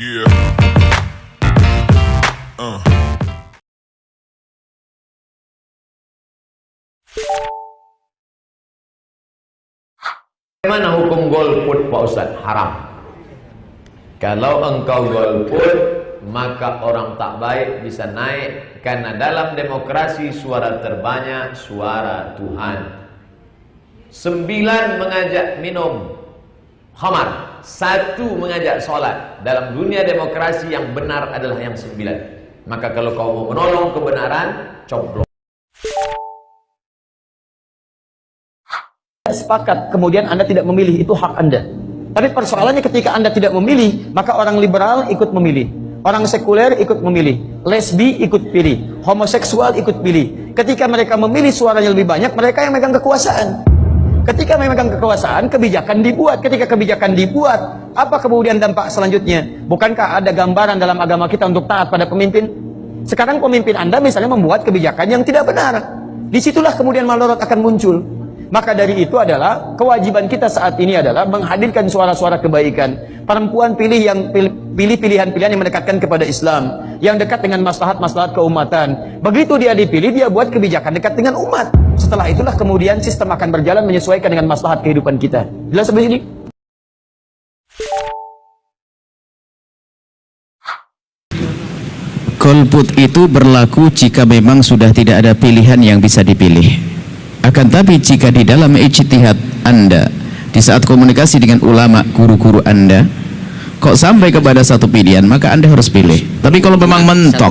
Yeah. Bagaimana hukum golput Pak Ustadz? Haram. Kalau engkau golput, maka orang tak baik bisa naik. Karena dalam demokrasi suara terbanyak suara Tuhan. 9 mengajak minum khamar, 1 mengajak sholat. Dalam dunia demokrasi yang benar adalah yang 9. Maka kalau kau mau menolong kebenaran, coblos. Sepakat, kemudian Anda tidak memilih, itu hak Anda. Tapi persoalannya ketika Anda tidak memilih, maka orang liberal ikut memilih, orang sekuler ikut memilih, lesbi ikut pilih, homoseksual ikut pilih. Ketika mereka memilih suaranya lebih banyak, mereka yang megang kekuasaan. Ketika memegang kekuasaan, kebijakan dibuat. Ketika kebijakan dibuat, apa kemudian dampak selanjutnya? Bukankah ada gambaran dalam agama kita untuk taat pada pemimpin? Sekarang pemimpin Anda misalnya membuat kebijakan yang tidak benar. Disitulah kemudian malorot akan muncul. Maka dari itu adalah kewajiban kita saat ini adalah menghadirkan suara-suara kebaikan. Perempuan pilih pilihan-pilihan yang mendekatkan kepada Islam, yang dekat dengan maslahat-maslahat keumatan. Begitu dia dipilih, dia buat kebijakan dekat dengan umat. Setelah itulah kemudian sistem akan berjalan menyesuaikan dengan maslahat kehidupan kita. Jelas sampai sini? Golput itu berlaku jika memang sudah tidak ada pilihan yang bisa dipilih. Akan tapi jika di dalam ijtihad Anda, di saat komunikasi dengan ulama, guru-guru Anda, kok sampai kepada satu pilihan, maka Anda harus pilih. Tapi kalau memang mentok,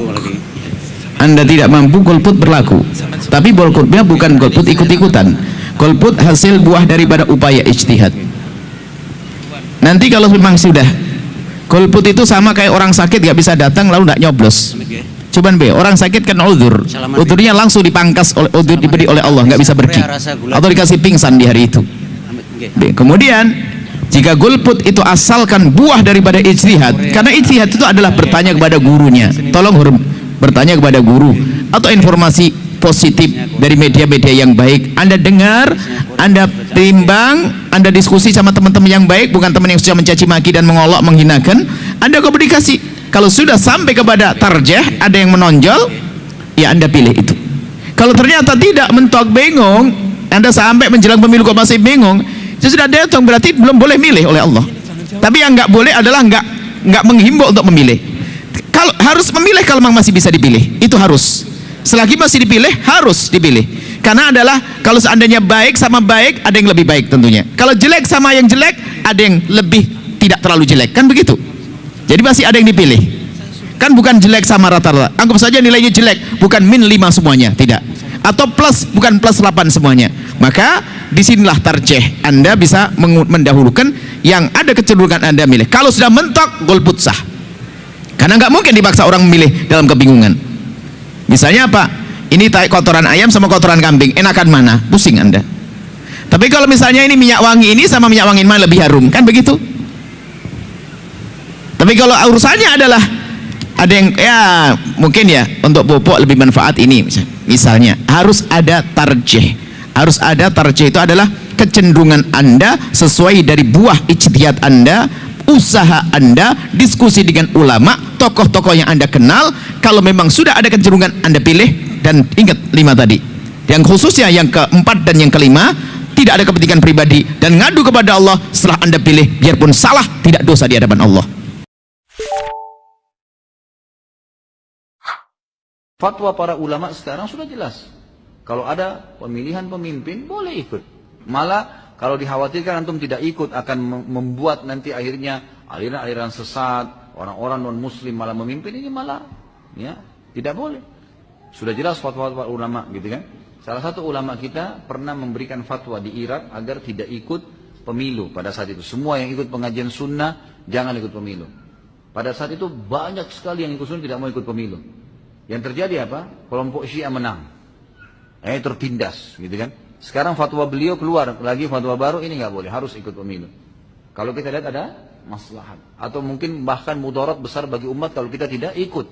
Anda tidak mampu, golput berlaku. Tapi golputnya bukan golput ikut-ikutan. Golput hasil buah daripada upaya ijtihad. Nanti kalau memang sudah, golput itu sama kayak orang sakit gak bisa datang lalu gak nyoblos. Cuman orang sakit kan udzur, udzurnya langsung dipangkas oleh udzur, diberi oleh Allah, nggak bisa pergi atau dikasih pingsan di hari itu. Kemudian jika golput itu asalkan buah daripada ijtihad, karena ijtihad itu adalah bertanya kepada gurunya, tolong bertanya kepada guru, atau informasi positif dari media-media yang baik, Anda dengar, Anda timbang, Anda diskusi sama teman-teman yang baik, bukan teman yang sudah mencaci maki dan mengolok, menghinakan, Anda komunikasi. Kalau sudah sampai kepada tarjih, ada yang menonjol, ya Anda pilih itu. Kalau ternyata tidak, mentok, bingung, Anda sampai menjelang pemilu kok masih bingung, itu sudah datang, berarti belum boleh milih oleh Allah. Tapi yang nggak boleh adalah nggak menghimbau untuk memilih. Kalau harus memilih, kalau memang masih bisa dipilih, itu harus. Selagi masih dipilih, harus dipilih. Karena adalah kalau seandainya baik sama baik, ada yang lebih baik tentunya. Kalau jelek sama yang jelek, ada yang lebih tidak terlalu jelek, kan begitu. Jadi masih ada yang dipilih. Kan bukan jelek sama rata-rata. Anggap saja nilainya jelek, bukan min 5 semuanya, tidak. Atau plus, bukan plus 8 semuanya. Maka disinilah tarjih. Anda bisa mendahulukan yang ada kecenderungan Anda milih. Kalau sudah mentok, golput sah. Karena nggak mungkin dipaksa orang memilih dalam kebingungan. Misalnya apa? Ini kotoran ayam sama kotoran kambing, enakan mana? Pusing Anda. Tapi kalau misalnya ini minyak wangi ini sama minyak wangi mana lebih harum, kan begitu? Tapi kalau urusannya adalah ada yang ya mungkin ya untuk pupuk lebih manfaat ini misalnya, harus ada tarjih. Harus ada tarjih, itu adalah kecenderungan Anda sesuai dari buah ijtihad Anda, usaha Anda, diskusi dengan ulama, tokoh-tokoh yang Anda kenal. Kalau memang sudah ada kecenderungan, Anda pilih. Dan ingat 5 tadi. Yang khususnya yang keempat dan yang kelima, tidak ada kepentingan pribadi dan ngadu kepada Allah. Setelah Anda pilih, biarpun salah, tidak dosa di hadapan Allah. Fatwa para ulama sekarang sudah jelas. Kalau ada pemilihan pemimpin, boleh ikut. Malah kalau dikhawatirkan antum tidak ikut akan membuat nanti akhirnya aliran-aliran sesat, orang-orang non-muslim malah memimpin, ini malah ya tidak boleh. Sudah jelas fatwa para ulama gitu kan. Salah satu ulama kita pernah memberikan fatwa di Irak agar tidak ikut pemilu pada saat itu. Semua yang ikut pengajian sunnah jangan ikut pemilu. Pada saat itu banyak sekali yang ikut sunnah tidak mau ikut pemilu. Yang terjadi apa? Kelompok Syiah menang. Tertindas, gitu kan? Sekarang fatwa beliau keluar lagi fatwa baru, ini nggak boleh, harus ikut pemilu. Kalau kita lihat ada maslahat, atau mungkin bahkan mudarat besar bagi umat kalau kita tidak ikut.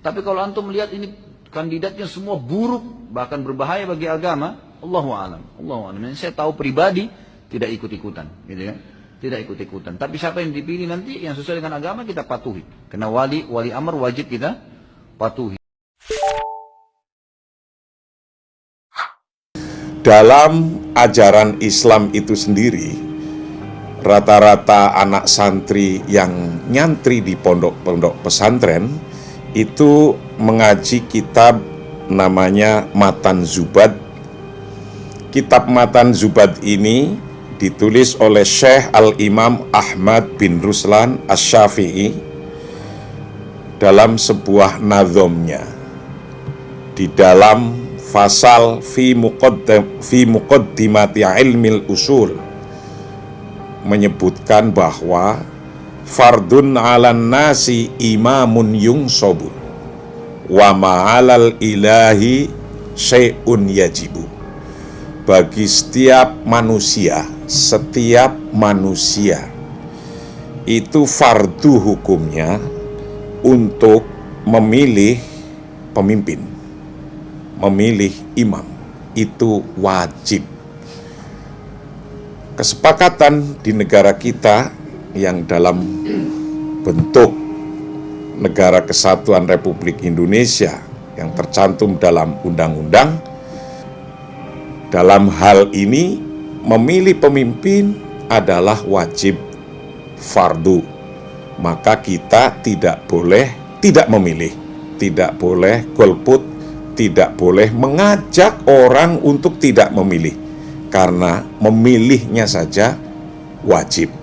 Tapi kalau antum melihat ini kandidatnya semua buruk, bahkan berbahaya bagi agama, Allahu a'lam. Allahu a'lam. Saya tahu pribadi tidak ikut-ikutan, gitu kan? tidak ikut-ikutan. Tapi siapa yang dipilih nanti yang sesuai dengan agama kita patuhi. Karena wali amr wajib kita patuhi. Dalam ajaran Islam itu sendiri, rata-rata anak santri yang nyantri di pondok-pondok pesantren itu mengaji kitab namanya Matan Zubad. Kitab Matan Zubad ini ditulis oleh Syekh Al-Imam Ahmad bin Ruslan Asy-Syafi'i dalam sebuah nadhomnya. Di dalam fasal fi muqaddimati ilmil usul menyebutkan bahwa fardun 'alan nasi imamun yungsobu wa ma'alal ilahi syai'un yajibu. Bagi setiap manusia itu fardu hukumnya untuk memilih pemimpin, memilih imam, itu wajib. Kesepakatan di negara kita yang dalam bentuk Negara Kesatuan Republik Indonesia yang tercantum dalam undang-undang, dalam hal ini memilih pemimpin adalah wajib fardu. Maka kita tidak boleh tidak memilih, tidak boleh golput, tidak boleh mengajak orang untuk tidak memilih, karena memilihnya saja wajib.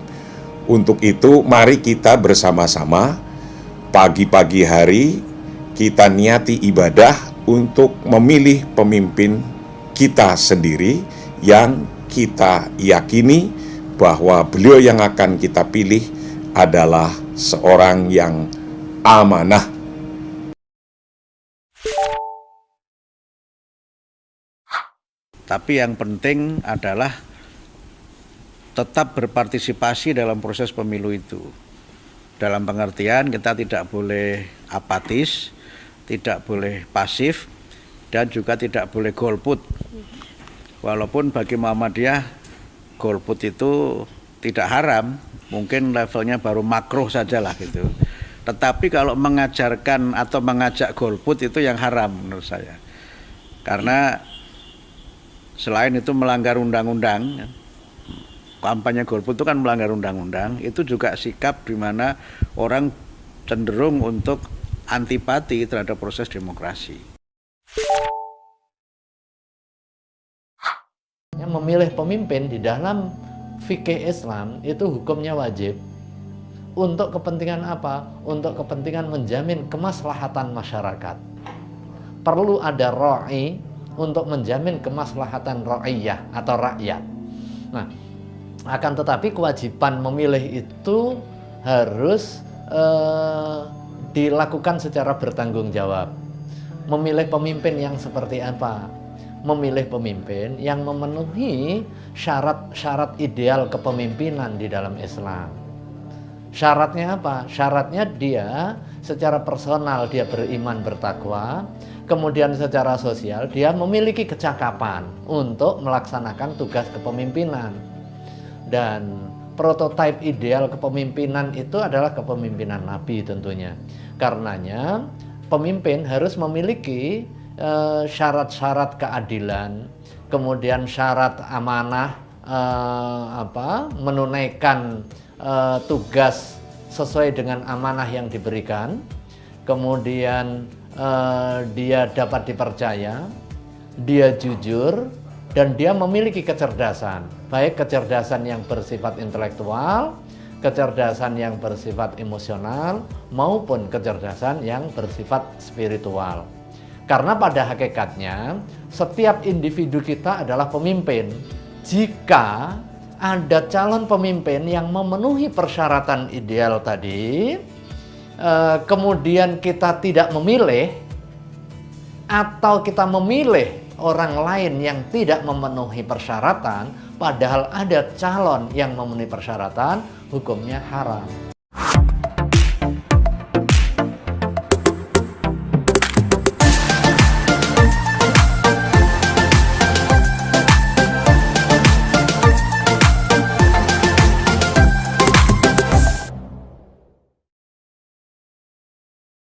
Untuk itu mari kita bersama-sama pagi-pagi hari kita niati ibadah untuk memilih pemimpin kita sendiri yang kita yakini bahwa beliau yang akan kita pilih adalah seorang yang amanah. Tapi yang penting adalah tetap berpartisipasi dalam proses pemilu itu. Dalam pengertian kita tidak boleh apatis, tidak boleh pasif, dan juga tidak boleh golput. Walaupun bagi Muhammadiyah golput itu tidak haram, mungkin levelnya baru makruh sajalah gitu. Tetapi kalau mengajarkan atau mengajak golput itu yang haram menurut saya. Karena selain itu melanggar undang-undang, kampanye golput itu kan melanggar undang-undang, itu juga sikap di mana orang cenderung untuk antipati terhadap proses demokrasi. Yang memilih pemimpin di dalam fikih Islam itu hukumnya wajib. Untuk kepentingan apa? Untuk kepentingan menjamin kemaslahatan masyarakat. Perlu ada ra'i untuk menjamin kemaslahatan ra'iyah atau rakyat. Nah, akan tetapi kewajiban memilih itu harus dilakukan secara bertanggung jawab. Memilih pemimpin yang seperti apa? Memilih pemimpin yang memenuhi syarat-syarat ideal kepemimpinan di dalam Islam. Syaratnya apa? Syaratnya dia secara personal dia beriman bertakwa, kemudian secara sosial dia memiliki kecakapan untuk melaksanakan tugas kepemimpinan. Dan prototipe ideal kepemimpinan itu adalah kepemimpinan Nabi tentunya. Karenanya pemimpin harus memiliki syarat-syarat keadilan, kemudian syarat amanah, menunaikan tugas sesuai dengan amanah yang diberikan, kemudian dia dapat dipercaya, dia jujur, dan dia memiliki kecerdasan, baik kecerdasan yang bersifat intelektual, kecerdasan yang bersifat emosional, maupun kecerdasan yang bersifat spiritual. Karena pada hakikatnya setiap individu kita adalah pemimpin. Jika ada calon pemimpin yang memenuhi persyaratan ideal tadi, kemudian kita tidak memilih, atau kita memilih orang lain yang tidak memenuhi persyaratan, padahal ada calon yang memenuhi persyaratan, hukumnya haram.